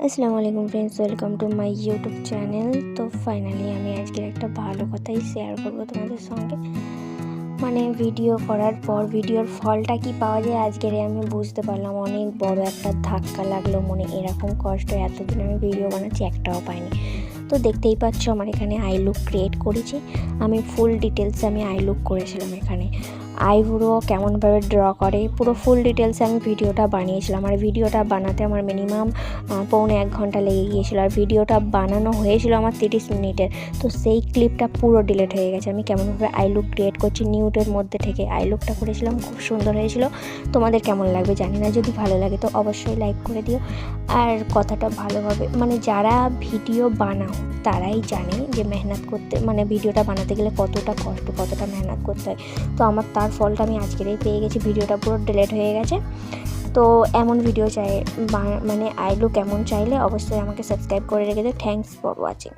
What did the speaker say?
আসসালামু আলাইকুম friends, welcome to my YouTube channel. তো ফাইনালি আমি আজকের একটা ভালো কথাই শেয়ার করবো তোমাদের সঙ্গে। মানে ভিডিও করার পর ভিডিওর ফলটা কি পাওয়া যায় আজকের আমি বুঝতে পারলাম। অনেক বড় একটা ধাক্কা লাগলো মনে। এরকম কষ্ট এতদিন আমি ভিডিও বানাচ্ছি একটাও পাইনি। তো দেখতেই পাচ্ছ আমার এখানে আই লুক ক্রিয়েট করেছি। আমি ফুল ডিটেলসে আমি আই লুক করেছিলাম। এখানে আইব্রো কেমনভাবে ড্র করে পুরো ফুল ডিটেলসে আমি ভিডিওটা বানিয়েছিলাম। আর ভিডিওটা বানাতে আমার মিনিমাম 1.25 ঘন্টা লেগে গিয়েছিলো। আর ভিডিওটা বানানো হয়েছিল আমার 30 মিনিটের। তো সেই ক্লিপটা পুরো ডিলিট হয়ে গেছে। আমি কেমনভাবে আই লুক ক্রিয়েট করছি নিউডের মধ্যে থেকে আই লুকটা করেছিলাম, খুব সুন্দর হয়েছিল। তোমাদের কেমন লাগবে জানি না, যদি ভালো লাগে তো অবশ্যই লাইক করে দিও। আর কথাটা ভালোভাবে মানে যারা ভিডিও বানাও তারাই জানে যে মেহনত করতে মানে ভিডিওটা বানাতে গেলে কতটা কষ্ট, কতটা মেহনত করতে হয়। তো আমার তার ফলটা আমি আজকেরই পেয়ে গেছি। ভিডিওটা পুরো ডিলিট হয়ে গেছে। তো এমন ভিডিও চাই মানে আই লুক এমন চাইলে অবশ্যই আমাকে সাবস্ক্রাইব করে রেখে দিও। Thanks for watching.